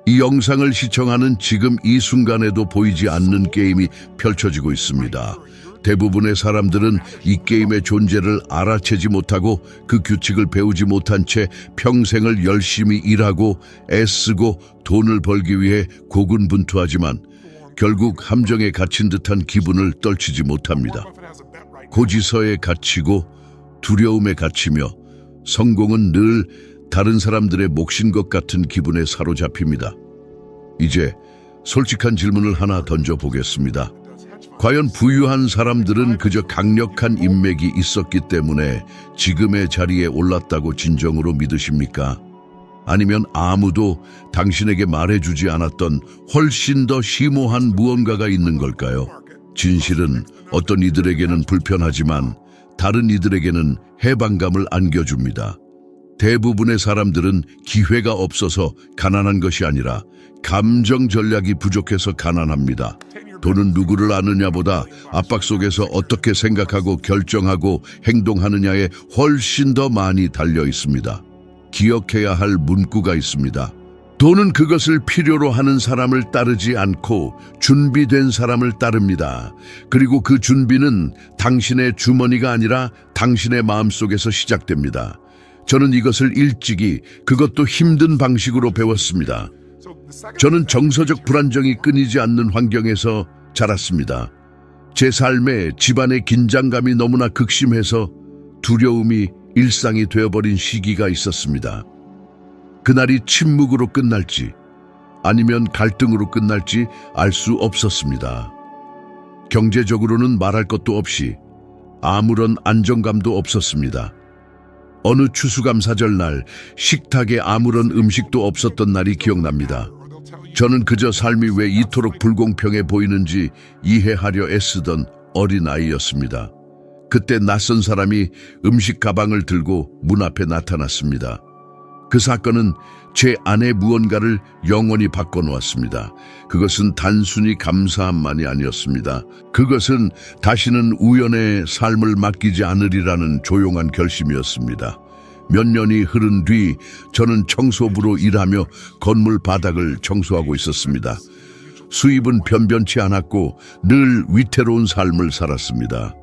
이 영상을 시청하는 지금 이 순간에도 보이지 않는 게임이 펼쳐지고 있습니다. 대부분의 사람들은 이 게임의 존재를 알아채지 못하고 그 규칙을 배우지 못한 채 평생을 열심히 일하고 애쓰고 돈을 벌기 위해 고군분투하지만 결국 함정에 갇힌 듯한 기분을 떨치지 못합니다. 고지서에 갇히고 두려움에 갇히며 성공은 늘 다른 사람들의 몫인 것 같은 기분에 사로잡힙니다. 이제 솔직한 질문을 하나 던져보겠습니다. 과연 부유한 사람들은 그저 강력한 인맥이 있었기 때문에 지금의 자리에 올랐다고 진정으로 믿으십니까? 아니면 아무도 당신에게 말해주지 않았던 훨씬 더 심오한 무언가가 있는 걸까요? 진실은 어떤 이들에게는 불편하지만 다른 이들에게는 해방감을 안겨줍니다. 대부분의 사람들은 기회가 없어서 가난한 것이 아니라 감정 전략이 부족해서 가난합니다. 돈은 누구를 아느냐보다 압박 속에서 어떻게 생각하고 결정하고 행동하느냐에 훨씬 더 많이 달려 있습니다. 기억해야 할 문구가 있습니다. 돈은 그것을 필요로 하는 사람을 따르지 않고 준비된 사람을 따릅니다. 그리고 그 준비는 당신의 주머니가 아니라 당신의 마음속에서 시작됩니다. 저는 이것을 일찍이 그것도 힘든 방식으로 배웠습니다. 저는 정서적 불안정이 끊이지 않는 환경에서 자랐습니다. 제 삶에 집안의 긴장감이 너무나 극심해서 두려움이 일상이 되어버린 시기가 있었습니다. 그날이 침묵으로 끝날지 아니면 갈등으로 끝날지 알 수 없었습니다. 경제적으로는 말할 것도 없이 아무런 안정감도 없었습니다. 어느 추수감사절 날 식탁에 아무런 음식도 없었던 날이 기억납니다. 저는 그저 삶이 왜 이토록 불공평해 보이는지 이해하려 애쓰던 어린아이였습니다. 그때 낯선 사람이 음식 가방을 들고 문 앞에 나타났습니다. 그 사건은 제 안에 무언가를 영원히 바꿔놓았습니다. 그것은 단순히 감사함만이 아니었습니다. 그것은 다시는 우연의 삶을 맡기지 않으리라는 조용한 결심이었습니다. 몇 년이 흐른 뒤 저는 청소부로 일하며 건물 바닥을 청소하고 있었습니다. 수입은 변변치 않았고 늘 위태로운 삶을 살았습니다.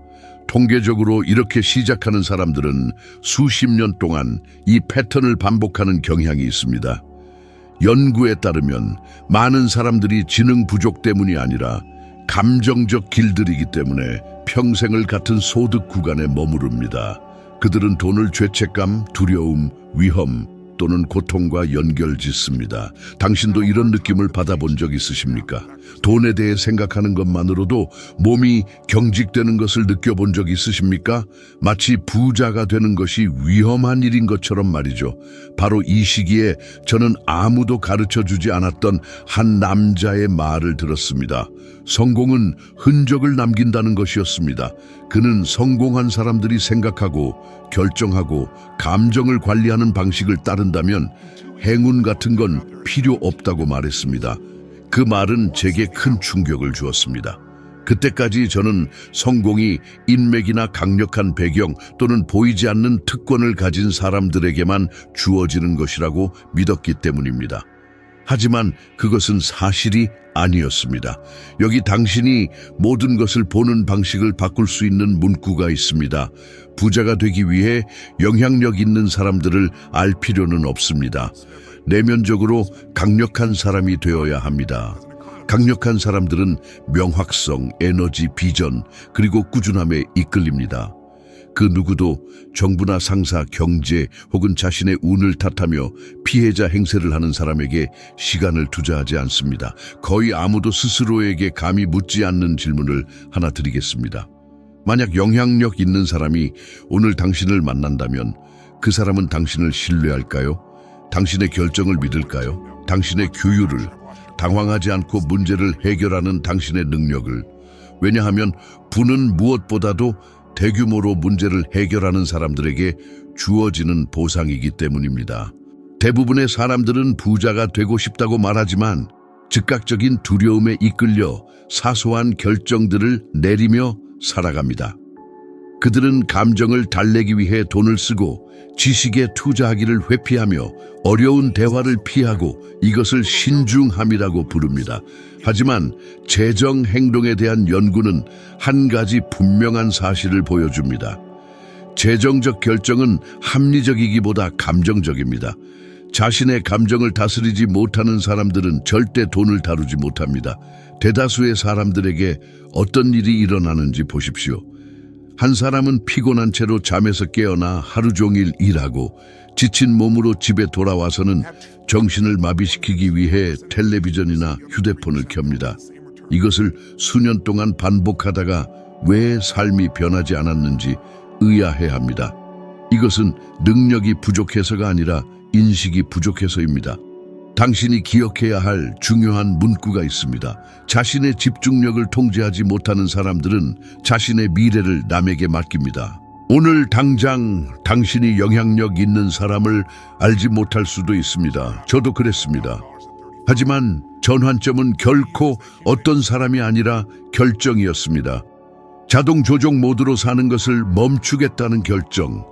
통계적으로 이렇게 시작하는 사람들은 수십 년 동안 이 패턴을 반복하는 경향이 있습니다. 연구에 따르면 많은 사람들이 지능 부족 때문이 아니라 감정적 길들이기 때문에 평생을 같은 소득 구간에 머무릅니다. 그들은 돈을 죄책감, 두려움, 위험 또는 고통과 연결짓습니다. 당신도 이런 느낌을 받아본 적 있으십니까? 돈에 대해 생각하는 것만으로도 몸이 경직되는 것을 느껴본 적 있으십니까? 마치 부자가 되는 것이 위험한 일인 것처럼 말이죠. 바로 이 시기에 저는 아무도 가르쳐주지 않았던 한 남자의 말을 들었습니다. 성공은 흔적을 남긴다는 것이었습니다. 그는 성공한 사람들이 생각하고 결정하고 감정을 관리하는 방식을 따른다면 행운 같은 건 필요 없다고 말했습니다. 그 말은 제게 큰 충격을 주었습니다. 그때까지 저는 성공이 인맥이나 강력한 배경 또는 보이지 않는 특권을 가진 사람들에게만 주어지는 것이라고 믿었기 때문입니다. 하지만 그것은 사실이 아니었습니다. 여기 당신이 모든 것을 보는 방식을 바꿀 수 있는 문구가 있습니다. 부자가 되기 위해 영향력 있는 사람들을 알 필요는 없습니다. 내면적으로 강력한 사람이 되어야 합니다. 강력한 사람들은 명확성, 에너지, 비전, 그리고 꾸준함에 이끌립니다. 그 누구도 정부나 상사, 경제 혹은 자신의 운을 탓하며 피해자 행세를 하는 사람에게 시간을 투자하지 않습니다. 거의 아무도 스스로에게 감히 묻지 않는 질문을 하나 드리겠습니다. 만약 영향력 있는 사람이 오늘 당신을 만난다면 그 사람은 당신을 신뢰할까요? 당신의 결정을 믿을까요? 당신의 규율을, 당황하지 않고 문제를 해결하는 당신의 능력을. 왜냐하면 부는 무엇보다도 대규모로 문제를 해결하는 사람들에게 주어지는 보상이기 때문입니다. 대부분의 사람들은 부자가 되고 싶다고 말하지만 즉각적인 두려움에 이끌려 사소한 결정들을 내리며 살아갑니다. 그들은 감정을 달래기 위해 돈을 쓰고 지식에 투자하기를 회피하며 어려운 대화를 피하고 이것을 신중함이라고 부릅니다. 하지만 재정 행동에 대한 연구는 한 가지 분명한 사실을 보여줍니다. 재정적 결정은 합리적이기보다 감정적입니다. 자신의 감정을 다스리지 못하는 사람들은 절대 돈을 다루지 못합니다. 대다수의 사람들에게 어떤 일이 일어나는지 보십시오. 한 사람은 피곤한 채로 잠에서 깨어나 하루 종일 일하고 지친 몸으로 집에 돌아와서는 정신을 마비시키기 위해 텔레비전이나 휴대폰을 켭니다. 이것을 수년 동안 반복하다가 왜 삶이 변하지 않았는지 의아해합니다. 이것은 능력이 부족해서가 아니라 인식이 부족해서입니다. 당신이 기억해야 할 중요한 문구가 있습니다. 자신의 집중력을 통제하지 못하는 사람들은 자신의 미래를 남에게 맡깁니다. 오늘 당장 당신이 영향력 있는 사람을 알지 못할 수도 있습니다. 저도 그랬습니다. 하지만 전환점은 결코 어떤 사람이 아니라 결정이었습니다. 자동 조종 모드로 사는 것을 멈추겠다는 결정.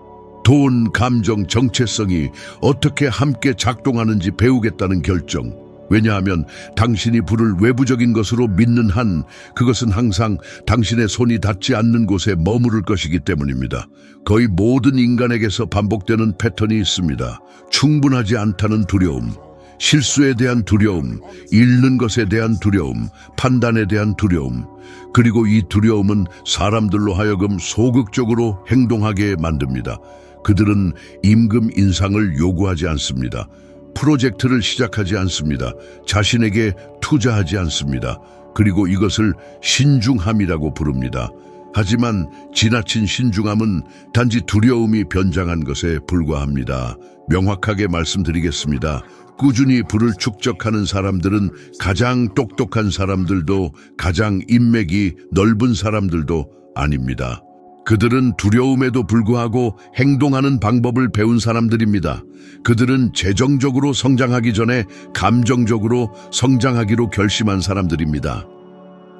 돈, 감정, 정체성이 어떻게 함께 작동하는지 배우겠다는 결정. 왜냐하면 당신이 부를 외부적인 것으로 믿는 한 그것은 항상 당신의 손이 닿지 않는 곳에 머무를 것이기 때문입니다. 거의 모든 인간에게서 반복되는 패턴이 있습니다. 충분하지 않다는 두려움, 실수에 대한 두려움, 잃는 것에 대한 두려움, 판단에 대한 두려움. 그리고 이 두려움은 사람들로 하여금 소극적으로 행동하게 만듭니다. 그들은 임금 인상을 요구하지 않습니다. 프로젝트를 시작하지 않습니다. 자신에게 투자하지 않습니다. 그리고 이것을 신중함이라고 부릅니다. 하지만 지나친 신중함은 단지 두려움이 변장한 것에 불과합니다. 명확하게 말씀드리겠습니다. 꾸준히 부를 축적하는 사람들은 가장 똑똑한 사람들도 가장 인맥이 넓은 사람들도 아닙니다. 그들은 두려움에도 불구하고 행동하는 방법을 배운 사람들입니다. 그들은 재정적으로 성장하기 전에 감정적으로 성장하기로 결심한 사람들입니다.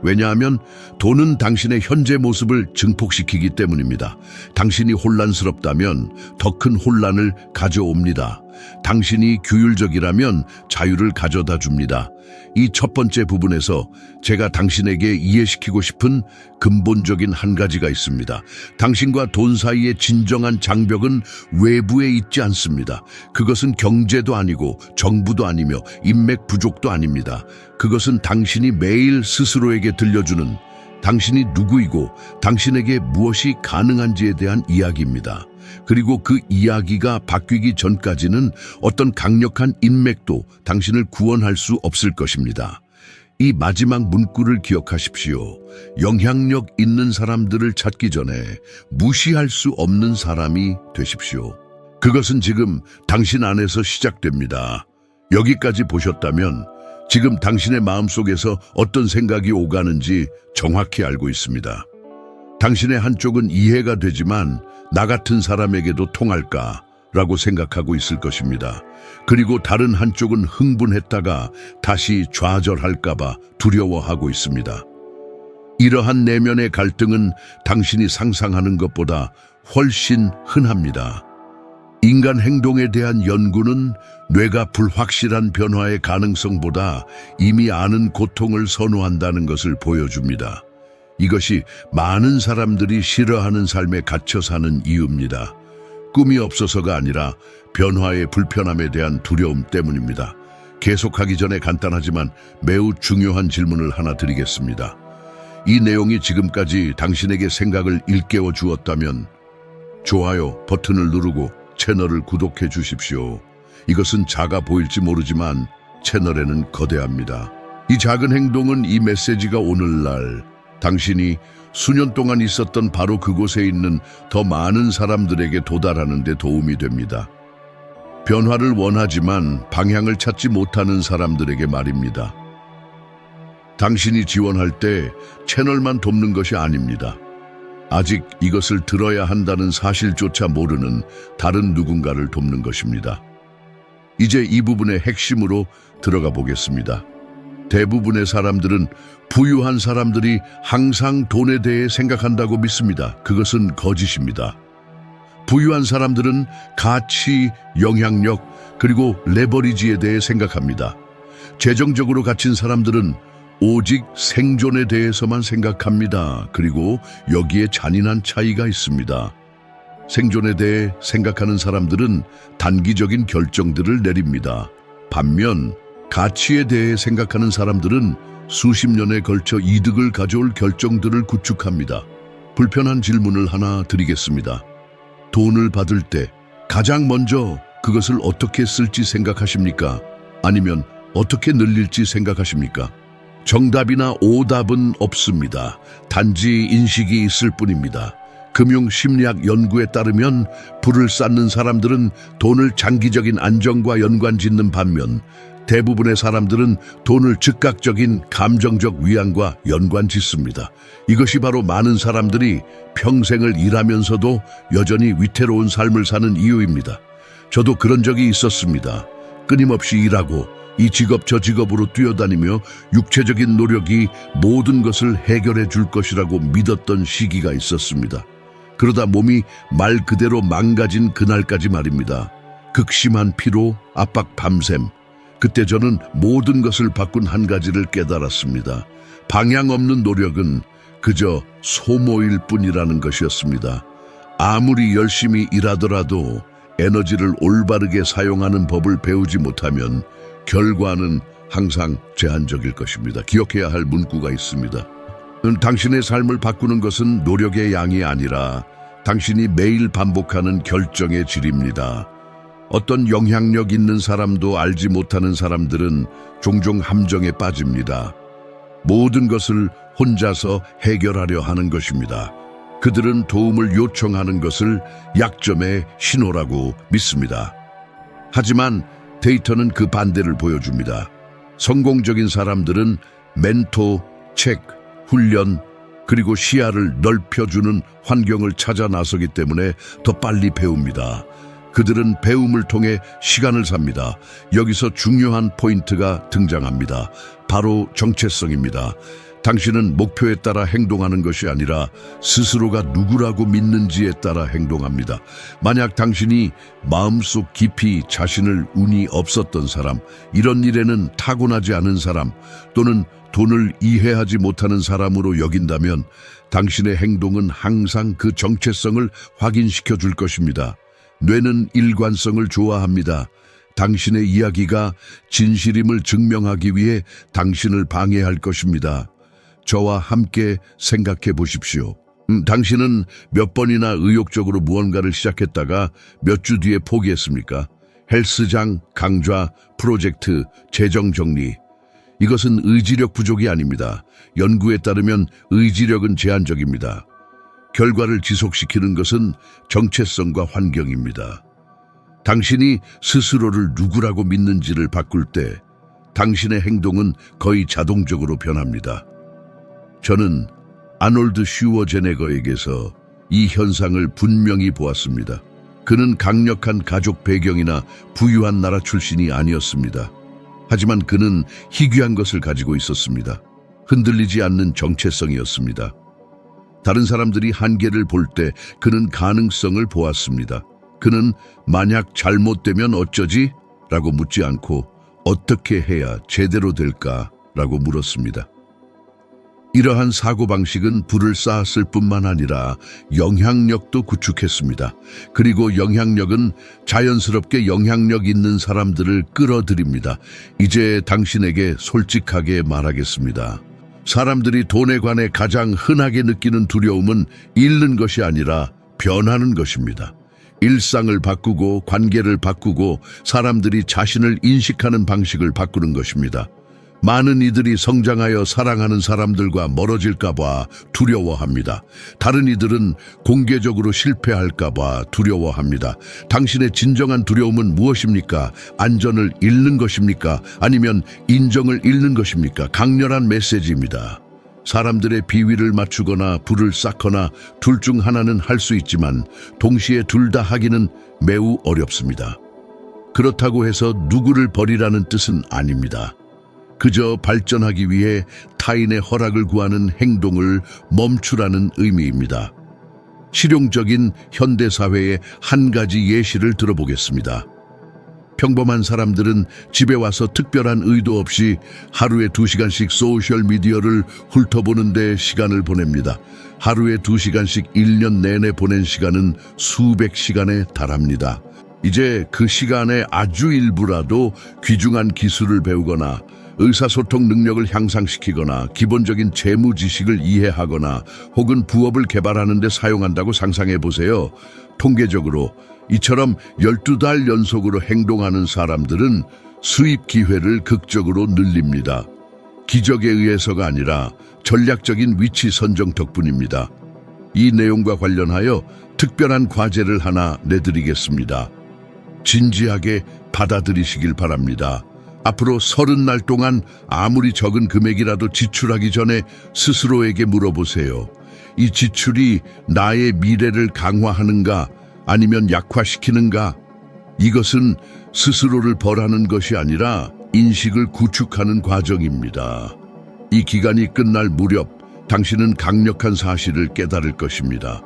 왜냐하면 돈은 당신의 현재 모습을 증폭시키기 때문입니다. 당신이 혼란스럽다면 더 큰 혼란을 가져옵니다. 당신이 규율적이라면 자유를 가져다 줍니다. 이 첫 번째 부분에서 제가 당신에게 이해시키고 싶은 근본적인 한 가지가 있습니다. 당신과 돈 사이의 진정한 장벽은 외부에 있지 않습니다. 그것은 경제도 아니고 정부도 아니며 인맥 부족도 아닙니다. 그것은 당신이 매일 스스로에게 들려주는 당신이 누구이고 당신에게 무엇이 가능한지에 대한 이야기입니다. 그리고 그 이야기가 바뀌기 전까지는 어떤 강력한 인맥도 당신을 구원할 수 없을 것입니다. 이 마지막 문구를 기억하십시오. 영향력 있는 사람들을 찾기 전에 무시할 수 없는 사람이 되십시오. 그것은 지금 당신 안에서 시작됩니다. 여기까지 보셨다면 지금 당신의 마음속에서 어떤 생각이 오가는지 정확히 알고 있습니다. 당신의 한쪽은 이해가 되지만 나 같은 사람에게도 통할까라고 생각하고 있을 것입니다. 그리고 다른 한쪽은 흥분했다가 다시 좌절할까봐 두려워하고 있습니다. 이러한 내면의 갈등은 당신이 상상하는 것보다 훨씬 흔합니다. 인간 행동에 대한 연구는 뇌가 불확실한 변화의 가능성보다 이미 아는 고통을 선호한다는 것을 보여줍니다. 이것이 많은 사람들이 싫어하는 삶에 갇혀 사는 이유입니다. 꿈이 없어서가 아니라 변화의 불편함에 대한 두려움 때문입니다. 계속하기 전에 간단하지만 매우 중요한 질문을 하나 드리겠습니다. 이 내용이 지금까지 당신에게 생각을 일깨워 주었다면 좋아요 버튼을 누르고 채널을 구독해 주십시오. 이것은 작아 보일지 모르지만 채널에는 거대합니다. 이 작은 행동은 이 메시지가 오늘날 당신이 수년 동안 있었던 바로 그곳에 있는 더 많은 사람들에게 도달하는 데 도움이 됩니다. 변화를 원하지만 방향을 찾지 못하는 사람들에게 말입니다. 당신이 지원할 때 채널만 돕는 것이 아닙니다. 아직 이것을 들어야 한다는 사실조차 모르는 다른 누군가를 돕는 것입니다. 이제 이 부분의 핵심으로 들어가 보겠습니다. 대부분의 사람들은 부유한 사람들이 항상 돈에 대해 생각한다고 믿습니다. 그것은 거짓입니다. 부유한 사람들은 가치, 영향력, 그리고 레버리지에 대해 생각합니다. 재정적으로 갇힌 사람들은 오직 생존에 대해서만 생각합니다. 그리고 여기에 잔인한 차이가 있습니다. 생존에 대해 생각하는 사람들은 단기적인 결정들을 내립니다. 반면 가치에 대해 생각하는 사람들은 수십 년에 걸쳐 이득을 가져올 결정들을 구축합니다. 불편한 질문을 하나 드리겠습니다. 돈을 받을 때 가장 먼저 그것을 어떻게 쓸지 생각하십니까? 아니면 어떻게 늘릴지 생각하십니까? 정답이나 오답은 없습니다. 단지 인식이 있을 뿐입니다. 금융심리학 연구에 따르면 부를 쌓는 사람들은 돈을 장기적인 안정과 연관짓는 반면 대부분의 사람들은 돈을 즉각적인 감정적 위안과 연관짓습니다. 이것이 바로 많은 사람들이 평생을 일하면서도 여전히 위태로운 삶을 사는 이유입니다. 저도 그런 적이 있었습니다. 끊임없이 일하고 이 직업 저 직업으로 뛰어다니며 육체적인 노력이 모든 것을 해결해 줄 것이라고 믿었던 시기가 있었습니다. 그러다 몸이 말 그대로 망가진 그날까지 말입니다. 극심한 피로, 압박, 밤샘. 그때 저는 모든 것을 바꾼 한 가지를 깨달았습니다. 방향 없는 노력은 그저 소모일 뿐이라는 것이었습니다. 아무리 열심히 일하더라도 에너지를 올바르게 사용하는 법을 배우지 못하면 결과는 항상 제한적일 것입니다. 기억해야 할 문구가 있습니다. 당신의 삶을 바꾸는 것은 노력의 양이 아니라 당신이 매일 반복하는 결정의 질입니다. 어떤 영향력 있는 사람도 알지 못하는 사람들은 종종 함정에 빠집니다. 모든 것을 혼자서 해결하려 하는 것입니다. 그들은 도움을 요청하는 것을 약점의 신호라고 믿습니다. 하지만 데이터는 그 반대를 보여줍니다. 성공적인 사람들은 멘토, 책, 훈련, 그리고 시야를 넓혀주는 환경을 찾아 나서기 때문에 더 빨리 배웁니다. 그들은 배움을 통해 시간을 삽니다. 여기서 중요한 포인트가 등장합니다. 바로 정체성입니다. 당신은 목표에 따라 행동하는 것이 아니라 스스로가 누구라고 믿는지에 따라 행동합니다. 만약 당신이 마음속 깊이 자신을 운이 없었던 사람, 이런 일에는 타고나지 않은 사람, 또는 돈을 이해하지 못하는 사람으로 여긴다면 당신의 행동은 항상 그 정체성을 확인시켜 줄 것입니다. 뇌는 일관성을 좋아합니다. 당신의 이야기가 진실임을 증명하기 위해 당신을 방해할 것입니다. 저와 함께 생각해 보십시오. 당신은 몇 번이나 의욕적으로 무언가를 시작했다가 몇 주 뒤에 포기했습니까? 헬스장, 강좌, 프로젝트, 재정 정리. 이것은 의지력 부족이 아닙니다. 연구에 따르면 의지력은 제한적입니다. 결과를 지속시키는 것은 정체성과 환경입니다. 당신이 스스로를 누구라고 믿는지를 바꿀 때 당신의 행동은 거의 자동적으로 변합니다. 저는 아놀드 슈워제네거에게서 이 현상을 분명히 보았습니다. 그는 강력한 가족 배경이나 부유한 나라 출신이 아니었습니다. 하지만 그는 희귀한 것을 가지고 있었습니다. 흔들리지 않는 정체성이었습니다. 다른 사람들이 한계를 볼 때 그는 가능성을 보았습니다. 그는 만약 잘못되면 어쩌지? 라고 묻지 않고 어떻게 해야 제대로 될까? 라고 물었습니다. 이러한 사고방식은 부를 쌓았을 뿐만 아니라 영향력도 구축했습니다. 그리고 영향력은 자연스럽게 영향력 있는 사람들을 끌어들입니다. 이제 당신에게 솔직하게 말하겠습니다. 사람들이 돈에 관해 가장 흔하게 느끼는 두려움은 잃는 것이 아니라 변하는 것입니다. 일상을 바꾸고 관계를 바꾸고 사람들이 자신을 인식하는 방식을 바꾸는 것입니다. 많은 이들이 성장하여 사랑하는 사람들과 멀어질까 봐 두려워합니다. 다른 이들은 공개적으로 실패할까 봐 두려워합니다. 당신의 진정한 두려움은 무엇입니까? 안전을 잃는 것입니까? 아니면 인정을 잃는 것입니까? 강렬한 메시지입니다. 사람들의 비위를 맞추거나 불을 쌓거나 둘 중 하나는 할 수 있지만 동시에 둘 다 하기는 매우 어렵습니다. 그렇다고 해서 누구를 버리라는 뜻은 아닙니다. 그저 발전하기 위해 타인의 허락을 구하는 행동을 멈추라는 의미입니다. 실용적인 현대사회의 한 가지 예시를 들어보겠습니다. 평범한 사람들은 집에 와서 특별한 의도 없이 하루에 2시간씩 소셜미디어를 훑어보는 데 시간을 보냅니다. 하루에 2시간씩 1년 내내 보낸 시간은 수백 시간에 달합니다. 이제 그 시간의 아주 일부라도 귀중한 기술을 배우거나 의사소통 능력을 향상시키거나 기본적인 재무 지식을 이해하거나 혹은 부업을 개발하는 데 사용한다고 상상해 보세요. 통계적으로 이처럼 12달 연속으로 행동하는 사람들은 수입 기회를 극적으로 늘립니다. 기적에 의해서가 아니라 전략적인 위치 선정 덕분입니다. 이 내용과 관련하여 특별한 과제를 하나 내드리겠습니다. 진지하게 받아들이시길 바랍니다. 앞으로 30날 동안 아무리 적은 금액이라도 지출하기 전에 스스로에게 물어보세요. 이 지출이 나의 미래를 강화하는가 아니면 약화시키는가? 이것은 스스로를 벌하는 것이 아니라 인식을 구축하는 과정입니다. 이 기간이 끝날 무렵 당신은 강력한 사실을 깨달을 것입니다.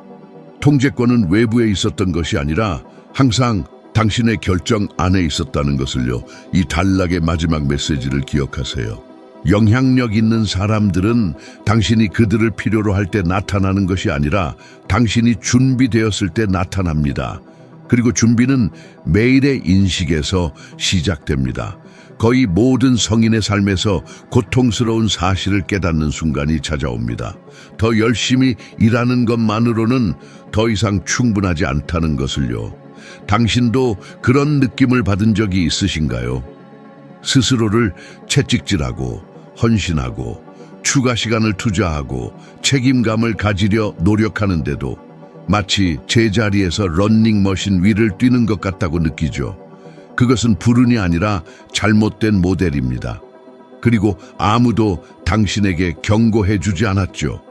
통제권은 외부에 있었던 것이 아니라 항상 당신의 결정 안에 있었다는 것을요. 이 단락의 마지막 메시지를 기억하세요. 영향력 있는 사람들은 당신이 그들을 필요로 할 때 나타나는 것이 아니라 당신이 준비되었을 때 나타납니다. 그리고 준비는 매일의 인식에서 시작됩니다. 거의 모든 성인의 삶에서 고통스러운 사실을 깨닫는 순간이 찾아옵니다. 더 열심히 일하는 것만으로는 더 이상 충분하지 않다는 것을요. 당신도 그런 느낌을 받은 적이 있으신가요? 스스로를 채찍질하고 헌신하고 추가 시간을 투자하고 책임감을 가지려 노력하는데도 마치 제자리에서 런닝머신 위를 뛰는 것 같다고 느끼죠. 그것은 불운이 아니라 잘못된 모델입니다. 그리고 아무도 당신에게 경고해 주지 않았죠.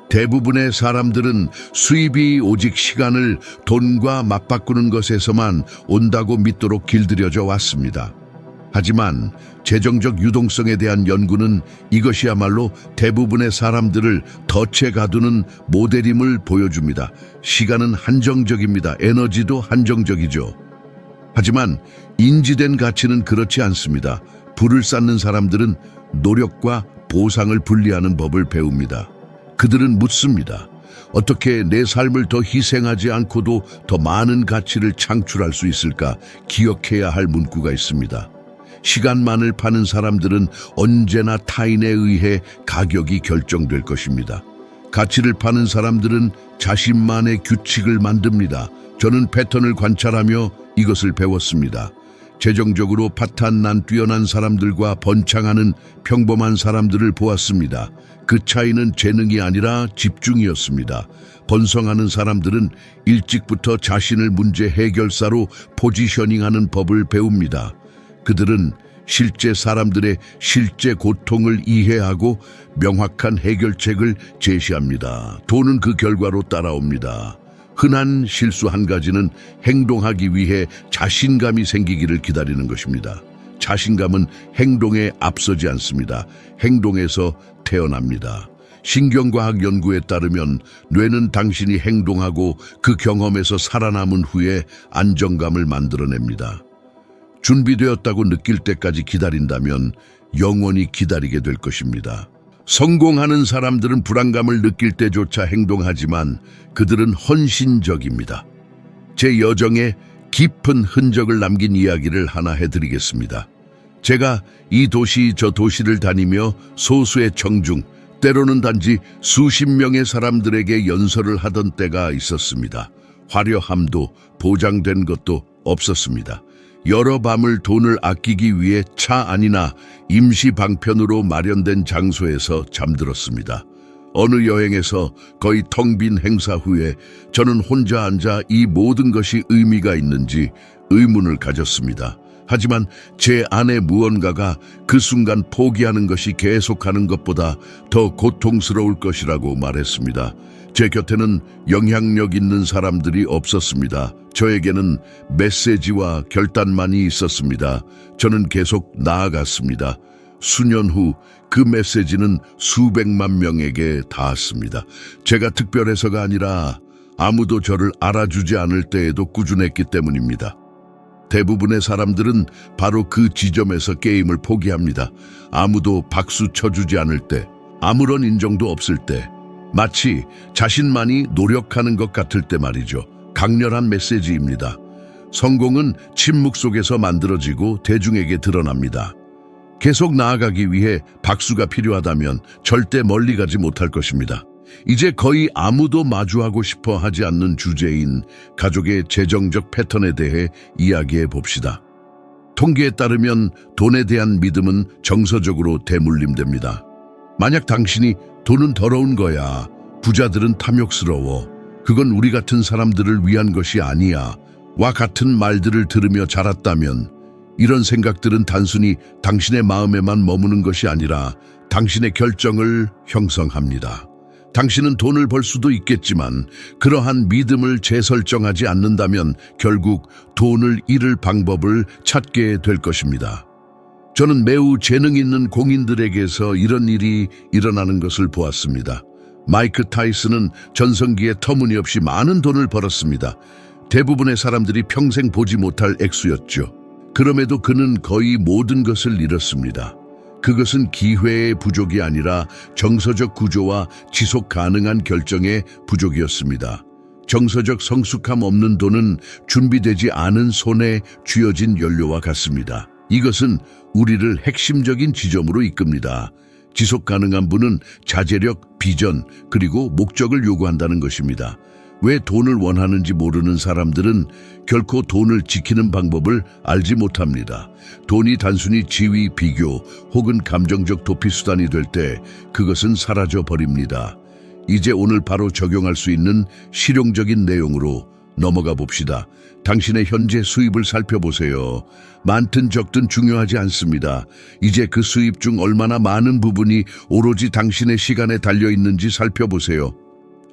대부분의 사람들은 수입이 오직 시간을 돈과 맞바꾸는 것에서만 온다고 믿도록 길들여져 왔습니다. 하지만 재정적 유동성에 대한 연구는 이것이야말로 대부분의 사람들을 덫에 가두는 모델임을 보여줍니다. 시간은 한정적입니다. 에너지도 한정적이죠. 하지만 인지된 가치는 그렇지 않습니다. 불을 쌓는 사람들은 노력과 보상을 분리하는 법을 배웁니다. 그들은 묻습니다. 어떻게 내 삶을 더 희생하지 않고도 더 많은 가치를 창출할 수 있을까? 기억해야 할 문구가 있습니다. 시간만을 파는 사람들은 언제나 타인에 의해 가격이 결정될 것입니다. 가치를 파는 사람들은 자신만의 규칙을 만듭니다. 저는 패턴을 관찰하며 이것을 배웠습니다. 재정적으로 파탄난 뛰어난 사람들과 번창하는 평범한 사람들을 보았습니다. 그 차이는 재능이 아니라 집중이었습니다. 번성하는 사람들은 일찍부터 자신을 문제 해결사로 포지셔닝하는 법을 배웁니다. 그들은 실제 사람들의 실제 고통을 이해하고 명확한 해결책을 제시합니다. 돈은 그 결과로 따라옵니다. 흔한 실수 한 가지는 행동하기 위해 자신감이 생기기를 기다리는 것입니다. 자신감은 행동에 앞서지 않습니다. 행동에서 태어납니다. 신경과학 연구에 따르면 뇌는 당신이 행동하고 그 경험에서 살아남은 후에 안정감을 만들어냅니다. 준비되었다고 느낄 때까지 기다린다면 영원히 기다리게 될 것입니다. 성공하는 사람들은 불안감을 느낄 때조차 행동하지만 그들은 헌신적입니다. 제 여정에 깊은 흔적을 남긴 이야기를 하나 해드리겠습니다. 제가 이 도시 저 도시를 다니며 소수의 청중, 때로는 단지 수십 명의 사람들에게 연설을 하던 때가 있었습니다. 화려함도 보장된 것도 없었습니다. 여러 밤을 돈을 아끼기 위해 차 안이나 임시 방편으로 마련된 장소에서 잠들었습니다. 어느 여행에서 거의 텅 빈 행사 후에 저는 혼자 앉아 이 모든 것이 의미가 있는지 의문을 가졌습니다. 하지만 제 안에 무언가가 그 순간 포기하는 것이 계속하는 것보다 더 고통스러울 것이라고 말했습니다. 제 곁에는 영향력 있는 사람들이 없었습니다. 저에게는 메시지와 결단만이 있었습니다. 저는 계속 나아갔습니다. 수년 후 그 메시지는 수백만 명에게 닿았습니다. 제가 특별해서가 아니라 아무도 저를 알아주지 않을 때에도 꾸준했기 때문입니다. 대부분의 사람들은 바로 그 지점에서 게임을 포기합니다. 아무도 박수 쳐주지 않을 때, 아무런 인정도 없을 때, 마치 자신만이 노력하는 것 같을 때 말이죠. 강렬한 메시지입니다. 성공은 침묵 속에서 만들어지고 대중에게 드러납니다. 계속 나아가기 위해 박수가 필요하다면 절대 멀리 가지 못할 것입니다. 이제 거의 아무도 마주하고 싶어 하지 않는 주제인 가족의 재정적 패턴에 대해 이야기해 봅시다. 통계에 따르면 돈에 대한 믿음은 정서적으로 대물림됩니다. 만약 당신이 돈은 더러운 거야, 부자들은 탐욕스러워, 그건 우리 같은 사람들을 위한 것이 아니야, 와 같은 말들을 들으며 자랐다면 이런 생각들은 단순히 당신의 마음에만 머무는 것이 아니라 당신의 결정을 형성합니다. 당신은 돈을 벌 수도 있겠지만 그러한 믿음을 재설정하지 않는다면 결국 돈을 잃을 방법을 찾게 될 것입니다. 저는 매우 재능 있는 공인들에게서 이런 일이 일어나는 것을 보았습니다. 마이크 타이슨은 전성기에 터무니없이 많은 돈을 벌었습니다. 대부분의 사람들이 평생 보지 못할 액수였죠. 그럼에도 그는 거의 모든 것을 잃었습니다. 그것은 기회의 부족이 아니라 정서적 구조와 지속 가능한 결정의 부족이었습니다. 정서적 성숙함 없는 돈은 준비되지 않은 손에 쥐어진 연료와 같습니다. 이것은 우리를 핵심적인 지점으로 이끕니다. 지속 가능한 분은 자제력, 비전, 그리고 목적을 요구한다는 것입니다. 왜 돈을 원하는지 모르는 사람들은 결코 돈을 지키는 방법을 알지 못합니다. 돈이 단순히 지위, 비교 혹은 감정적 도피 수단이 될 때 그것은 사라져 버립니다. 이제 오늘 바로 적용할 수 있는 실용적인 내용으로 넘어가 봅시다. 당신의 현재 수입을 살펴보세요. 많든 적든 중요하지 않습니다. 이제 그 수입 중 얼마나 많은 부분이 오로지 당신의 시간에 달려 있는지 살펴보세요.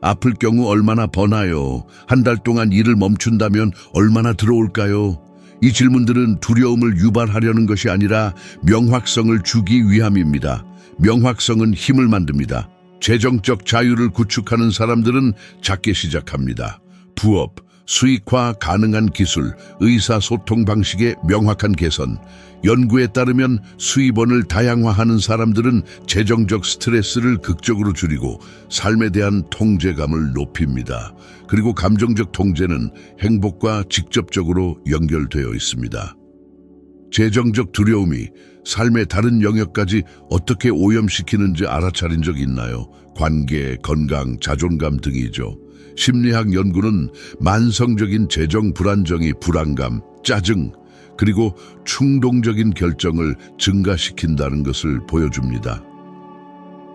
아플 경우 얼마나 버나요? 한 달 동안 일을 멈춘다면 얼마나 들어올까요? 이 질문들은 두려움을 유발하려는 것이 아니라 명확성을 주기 위함입니다. 명확성은 힘을 만듭니다. 재정적 자유를 구축하는 사람들은 작게 시작합니다. 부업, 수익화 가능한 기술, 의사소통 방식의 명확한 개선. 연구에 따르면 수입원을 다양화하는 사람들은 재정적 스트레스를 극적으로 줄이고 삶에 대한 통제감을 높입니다. 그리고 감정적 통제는 행복과 직접적으로 연결되어 있습니다. 재정적 두려움이 삶의 다른 영역까지 어떻게 오염시키는지 알아차린 적 있나요? 관계, 건강, 자존감 등이죠. 심리학 연구는 만성적인 재정 불안정이 불안감, 짜증, 그리고 충동적인 결정을 증가시킨다는 것을 보여줍니다.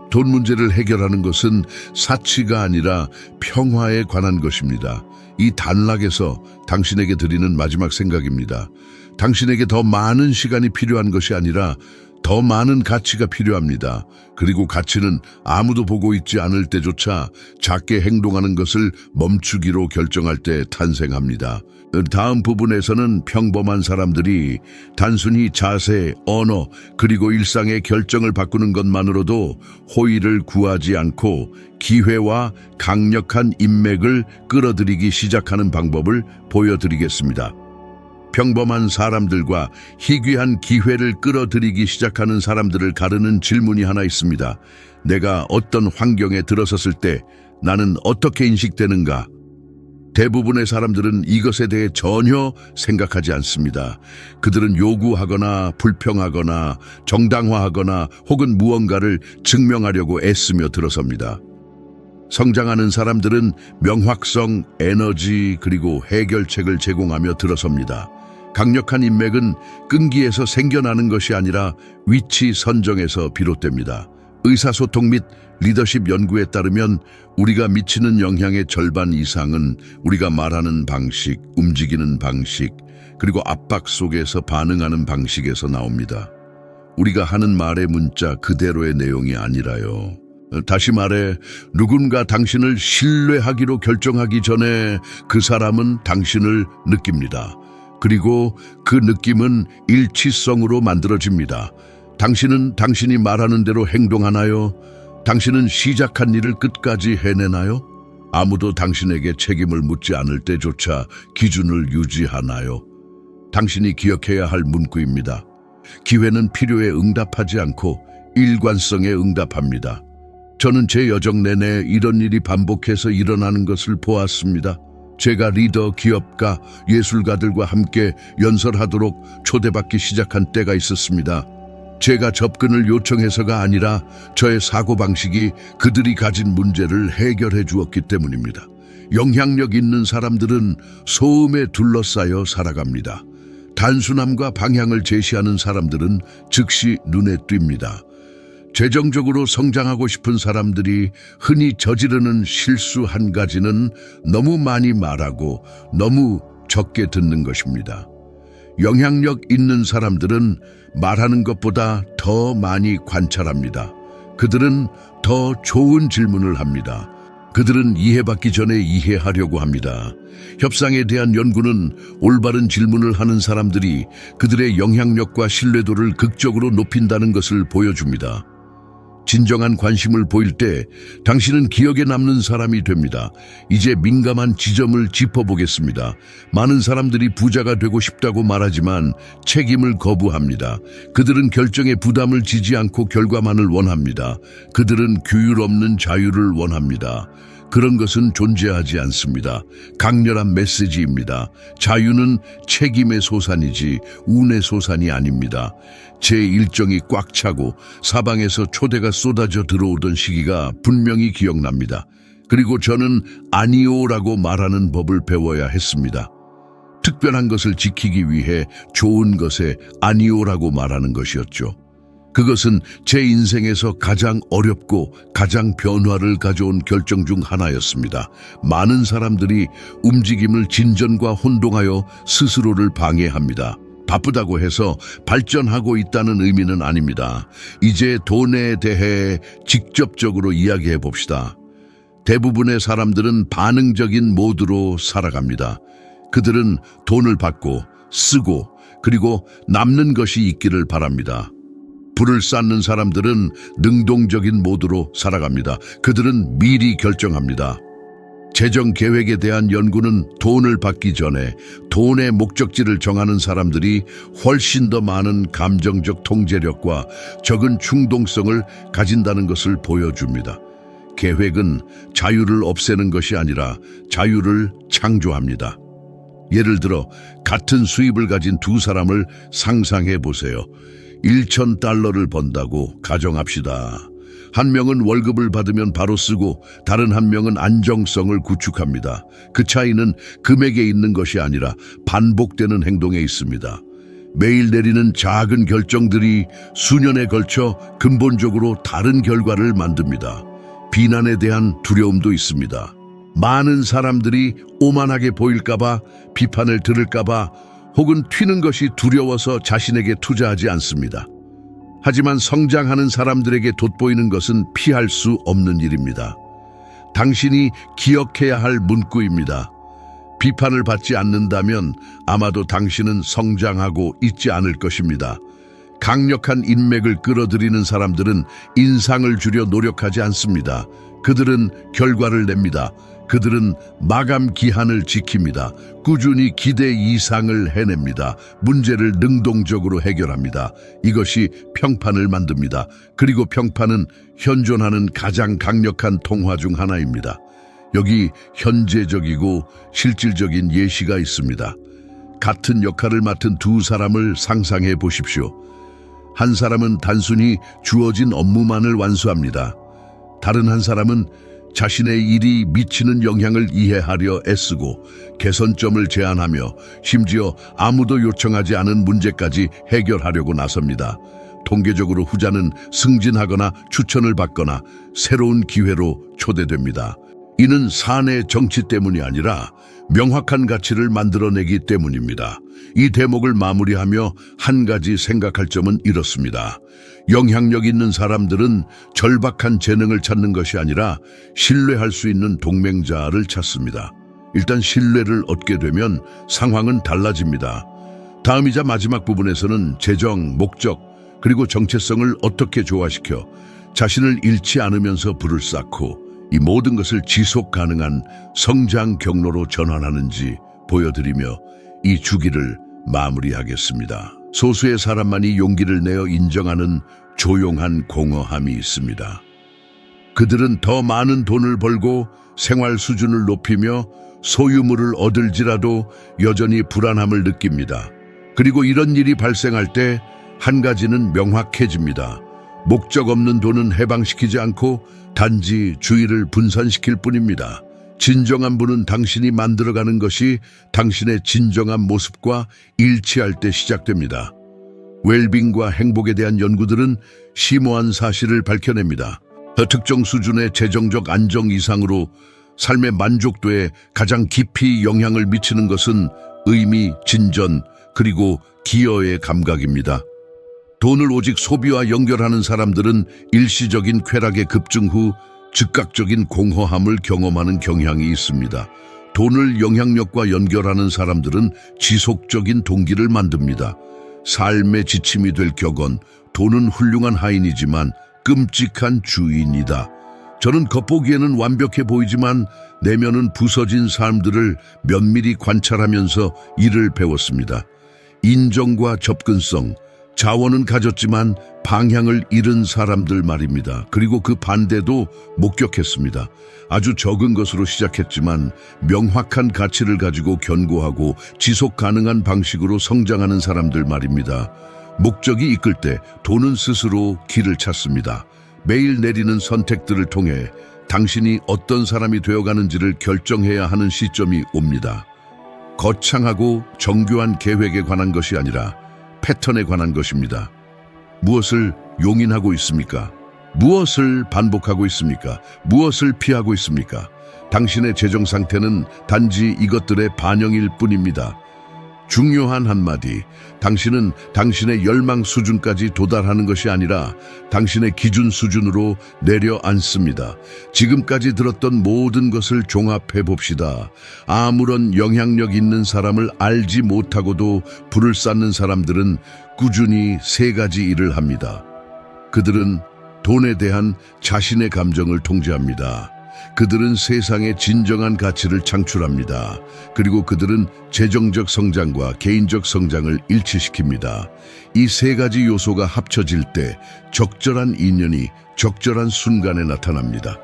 돈 문제를 해결하는 것은 사치가 아니라 평화에 관한 것입니다. 이 단락에서 당신에게 드리는 마지막 생각입니다. 당신에게 더 많은 시간이 필요한 것이 아니라 더 많은 가치가 필요합니다. 그리고 가치는 아무도 보고 있지 않을 때조차 작게 행동하는 것을 멈추기로 결정할 때 탄생합니다. 다음 부분에서는 평범한 사람들이 단순히 자세, 언어, 그리고 일상의 결정을 바꾸는 것만으로도 호의를 구하지 않고 기회와 강력한 인맥을 끌어들이기 시작하는 방법을 보여드리겠습니다. 평범한 사람들과 희귀한 기회를 끌어들이기 시작하는 사람들을 가르는 질문이 하나 있습니다. 내가 어떤 환경에 들어섰을 때 나는 어떻게 인식되는가? 대부분의 사람들은 이것에 대해 전혀 생각하지 않습니다. 그들은 요구하거나 불평하거나 정당화하거나 혹은 무언가를 증명하려고 애쓰며 들어섭니다. 성장하는 사람들은 명확성, 에너지, 그리고 해결책을 제공하며 들어섭니다. 강력한 인맥은 끈기에서 생겨나는 것이 아니라 위치 선정에서 비롯됩니다. 의사소통 및 리더십 연구에 따르면 우리가 미치는 영향의 절반 이상은 우리가 말하는 방식, 움직이는 방식, 그리고 압박 속에서 반응하는 방식에서 나옵니다. 우리가 하는 말의 문자 그대로의 내용이 아니라요. 다시 말해, 누군가 당신을 신뢰하기로 결정하기 전에 그 사람은 당신을 느낍니다. 그리고 그 느낌은 일치성으로 만들어집니다. 당신은 당신이 말하는 대로 행동하나요? 당신은 시작한 일을 끝까지 해내나요? 아무도 당신에게 책임을 묻지 않을 때조차 기준을 유지하나요? 당신이 기억해야 할 문구입니다. 기회는 필요에 응답하지 않고 일관성에 응답합니다. 저는 제 여정 내내 이런 일이 반복해서 일어나는 것을 보았습니다. 제가 리더, 기업가, 예술가들과 함께 연설하도록 초대받기 시작한 때가 있었습니다. 제가 접근을 요청해서가 아니라 저의 사고방식이 그들이 가진 문제를 해결해 주었기 때문입니다. 영향력 있는 사람들은 소음에 둘러싸여 살아갑니다. 단순함과 방향을 제시하는 사람들은 즉시 눈에 띕니다. 재정적으로 성장하고 싶은 사람들이 흔히 저지르는 실수 한 가지는 너무 많이 말하고 너무 적게 듣는 것입니다. 영향력 있는 사람들은 말하는 것보다 더 많이 관찰합니다. 그들은 더 좋은 질문을 합니다. 그들은 이해받기 전에 이해하려고 합니다. 협상에 대한 연구는 올바른 질문을 하는 사람들이 그들의 영향력과 신뢰도를 극적으로 높인다는 것을 보여줍니다. 진정한 관심을 보일 때 당신은 기억에 남는 사람이 됩니다. 이제 민감한 지점을 짚어보겠습니다. 많은 사람들이 부자가 되고 싶다고 말하지만 책임을 거부합니다. 그들은 결정에 부담을 지지 않고 결과만을 원합니다. 그들은 규율 없는 자유를 원합니다. 그런 것은 존재하지 않습니다. 강렬한 메시지입니다. 자유는 책임의 소산이지 운의 소산이 아닙니다. 제 일정이 꽉 차고 사방에서 초대가 쏟아져 들어오던 시기가 분명히 기억납니다. 그리고 저는 아니오라고 말하는 법을 배워야 했습니다. 특별한 것을 지키기 위해 좋은 것에 아니오라고 말하는 것이었죠. 그것은 제 인생에서 가장 어렵고 가장 변화를 가져온 결정 중 하나였습니다. 많은 사람들이 움직임을 진전과 혼동하여 스스로를 방해합니다. 바쁘다고 해서 발전하고 있다는 의미는 아닙니다. 이제 돈에 대해 직접적으로 이야기해 봅시다. 대부분의 사람들은 반응적인 모드로 살아갑니다. 그들은 돈을 받고 쓰고 그리고 남는 것이 있기를 바랍니다. 불을 쌓는 사람들은 능동적인 모드로 살아갑니다. 그들은 미리 결정합니다. 재정 계획에 대한 연구는 돈을 받기 전에 돈의 목적지를 정하는 사람들이 훨씬 더 많은 감정적 통제력과 적은 충동성을 가진다는 것을 보여줍니다. 계획은 자유를 없애는 것이 아니라 자유를 창조합니다. 예를 들어 같은 수입을 가진 두 사람을 상상해 보세요. $1,000를 번다고 가정합시다. 한 명은 월급을 받으면 바로 쓰고 다른 한 명은 안정성을 구축합니다. 그 차이는 금액에 있는 것이 아니라 반복되는 행동에 있습니다. 매일 내리는 작은 결정들이 수년에 걸쳐 근본적으로 다른 결과를 만듭니다. 비난에 대한 두려움도 있습니다. 많은 사람들이 오만하게 보일까봐, 비판을 들을까봐 혹은 튀는 것이 두려워서 자신에게 투자하지 않습니다. 하지만 성장하는 사람들에게 돋보이는 것은 피할 수 없는 일입니다. 당신이 기억해야 할 문구입니다. 비판을 받지 않는다면 아마도 당신은 성장하고 있지 않을 것입니다. 강력한 인맥을 끌어들이는 사람들은 인상을 주려 노력하지 않습니다. 그들은 결과를 냅니다. 그들은 마감 기한을 지킵니다. 꾸준히 기대 이상을 해냅니다. 문제를 능동적으로 해결합니다. 이것이 평판을 만듭니다. 그리고 평판은 현존하는 가장 강력한 통화 중 하나입니다. 여기 현재적이고 실질적인 예시가 있습니다. 같은 역할을 맡은 두 사람을 상상해 보십시오. 한 사람은 단순히 주어진 업무만을 완수합니다. 다른 한 사람은 자신의 일이 미치는 영향을 이해하려 애쓰고 개선점을 제안하며 심지어 아무도 요청하지 않은 문제까지 해결하려고 나섭니다. 통계적으로 후자는 승진하거나 추천을 받거나 새로운 기회로 초대됩니다. 이는 사내 정치 때문이 아니라 명확한 가치를 만들어내기 때문입니다. 이 대목을 마무리하며 한 가지 생각할 점은 이렇습니다. 영향력 있는 사람들은 절박한 재능을 찾는 것이 아니라 신뢰할 수 있는 동맹자를 찾습니다. 일단 신뢰를 얻게 되면 상황은 달라집니다. 다음이자 마지막 부분에서는 재정, 목적, 그리고 정체성을 어떻게 조화시켜 자신을 잃지 않으면서 불을 쌓고 이 모든 것을 지속 가능한 성장 경로로 전환하는지 보여드리며 이 주기를 마무리하겠습니다. 소수의 사람만이 용기를 내어 인정하는 조용한 공허함이 있습니다. 그들은 더 많은 돈을 벌고 생활 수준을 높이며 소유물을 얻을지라도 여전히 불안함을 느낍니다. 그리고 이런 일이 발생할 때 한 가지는 명확해집니다. 목적 없는 돈은 해방시키지 않고 단지 주의를 분산시킬 뿐입니다. 진정한 분은 당신이 만들어가는 것이 당신의 진정한 모습과 일치할 때 시작됩니다. 웰빙과 행복에 대한 연구들은 심오한 사실을 밝혀냅니다. 특정 수준의 재정적 안정 이상으로 삶의 만족도에 가장 깊이 영향을 미치는 것은 의미, 진전, 그리고 기여의 감각입니다. 돈을 오직 소비와 연결하는 사람들은 일시적인 쾌락의 급증 후 즉각적인 공허함을 경험하는 경향이 있습니다. 돈을 영향력과 연결하는 사람들은 지속적인 동기를 만듭니다. 삶의 지침이 될 격언, 돈은 훌륭한 하인이지만 끔찍한 주인이다. 저는 겉보기에는 완벽해 보이지만 내면은 부서진 삶들을 면밀히 관찰하면서 이를 배웠습니다. 인정과 접근성, 자원은 가졌지만 방향을 잃은 사람들 말입니다. 그리고 그 반대도 목격했습니다. 아주 적은 것으로 시작했지만 명확한 가치를 가지고 견고하고 지속 가능한 방식으로 성장하는 사람들 말입니다. 목적이 이끌 때 돈은 스스로 길을 찾습니다. 매일 내리는 선택들을 통해 당신이 어떤 사람이 되어가는지를 결정해야 하는 시점이 옵니다. 거창하고 정교한 계획에 관한 것이 아니라 패턴에 관한 것입니다. 무엇을 용인하고 있습니까? 무엇을 반복하고 있습니까? 무엇을 피하고 있습니까? 당신의 재정 상태는 단지 이것들의 반영일 뿐입니다. 중요한 한마디, 당신은 당신의 열망 수준까지 도달하는 것이 아니라 당신의 기준 수준으로 내려앉습니다. 지금까지 들었던 모든 것을 종합해 봅시다. 아무런 영향력 있는 사람을 알지 못하고도 불을 쌓는 사람들은 꾸준히 세 가지 일을 합니다. 그들은 돈에 대한 자신의 감정을 통제합니다. 그들은 세상의 진정한 가치를 창출합니다. 그리고 그들은 재정적 성장과 개인적 성장을 일치시킵니다. 이 세 가지 요소가 합쳐질 때 적절한 인연이 적절한 순간에 나타납니다.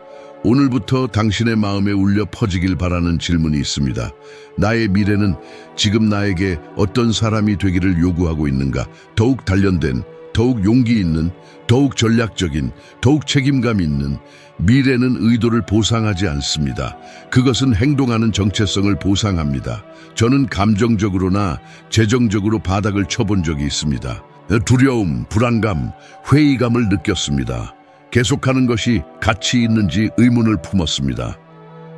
오늘부터 당신의 마음에 울려 퍼지길 바라는 질문이 있습니다. 나의 미래는 지금 나에게 어떤 사람이 되기를 요구하고 있는가? 더욱 단련된, 더욱 용기 있는, 더욱 전략적인, 더욱 책임감 있는. 미래는 의도를 보상하지 않습니다. 그것은 행동하는 정체성을 보상합니다. 저는 감정적으로나 재정적으로 바닥을 쳐본 적이 있습니다. 두려움, 불안감, 회의감을 느꼈습니다. 계속하는 것이 가치 있는지 의문을 품었습니다.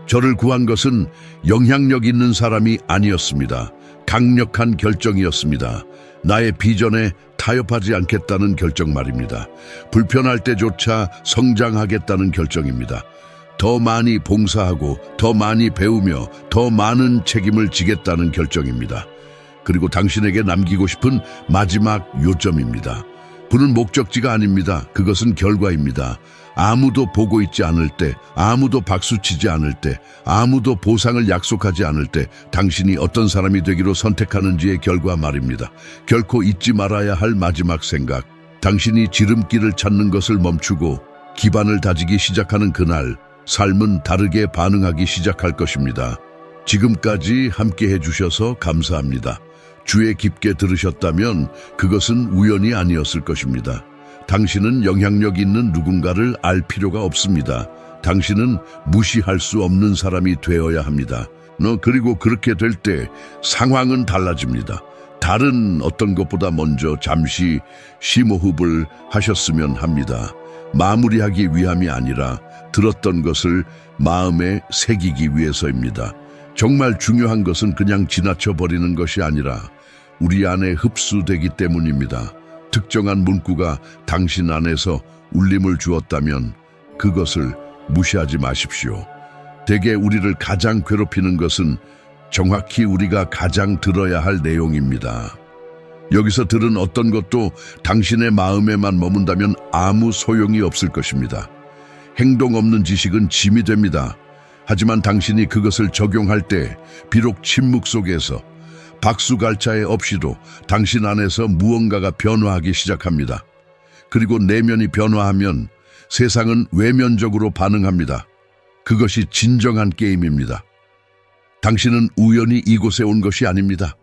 저를 구한 것은 영향력 있는 사람이 아니었습니다. 강력한 결정이었습니다. 나의 비전에 타협하지 않겠다는 결정 말입니다. 불편할 때조차 성장하겠다는 결정입니다. 더 많이 봉사하고 더 많이 배우며 더 많은 책임을 지겠다는 결정입니다. 그리고 당신에게 남기고 싶은 마지막 요점입니다. 부는 목적지가 아닙니다. 그것은 결과입니다. 아무도 보고 있지 않을 때, 아무도 박수치지 않을 때, 아무도 보상을 약속하지 않을 때 당신이 어떤 사람이 되기로 선택하는지의 결과 말입니다. 결코 잊지 말아야 할 마지막 생각. 당신이 지름길을 찾는 것을 멈추고 기반을 다지기 시작하는 그날, 삶은 다르게 반응하기 시작할 것입니다. 지금까지 함께 해주셔서 감사합니다. 주에 깊게 들으셨다면 그것은 우연이 아니었을 것입니다. 당신은 영향력 있는 누군가를 알 필요가 없습니다. 당신은 무시할 수 없는 사람이 되어야 합니다. 그리고 그렇게 될 때 상황은 달라집니다. 다른 어떤 것보다 먼저 잠시 심호흡을 하셨으면 합니다. 마무리하기 위함이 아니라 들었던 것을 마음에 새기기 위해서입니다. 정말 중요한 것은 그냥 지나쳐버리는 것이 아니라 우리 안에 흡수되기 때문입니다. 특정한 문구가 당신 안에서 울림을 주었다면 그것을 무시하지 마십시오. 대개 우리를 가장 괴롭히는 것은 정확히 우리가 가장 들어야 할 내용입니다. 여기서 들은 어떤 것도 당신의 마음에만 머문다면 아무 소용이 없을 것입니다. 행동 없는 지식은 짐이 됩니다. 하지만 당신이 그것을 적용할 때 비록 침묵 속에서 박수갈차에 없이도 당신 안에서 무언가가 변화하기 시작합니다. 그리고 내면이 변화하면 세상은 외면적으로 반응합니다. 그것이 진정한 게임입니다. 당신은 우연히 이곳에 온 것이 아닙니다.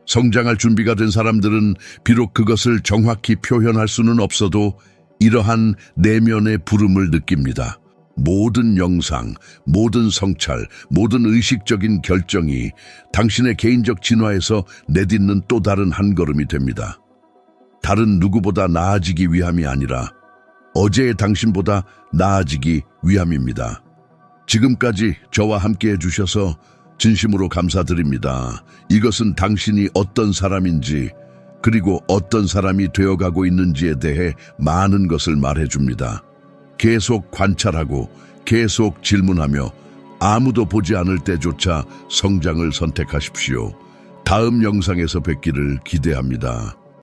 성장할 준비가 된 사람들은 비록 그것을 정확히 표현할 수는 없어도 이러한 내면의 부름을 느낍니다. 모든 영상, 모든 성찰, 모든 의식적인 결정이 당신의 개인적 진화에서 내딛는 또 다른 한 걸음이 됩니다. 다른 누구보다 나아지기 위함이 아니라 어제의 당신보다 나아지기 위함입니다. 지금까지 저와 함께 해주셔서 진심으로 감사드립니다. 이것은 당신이 어떤 사람인지 그리고 어떤 사람이 되어가고 있는지에 대해 많은 것을 말해줍니다. 계속 관찰하고 계속 질문하며 아무도 보지 않을 때조차 성장을 선택하십시오. 다음 영상에서 뵙기를 기대합니다.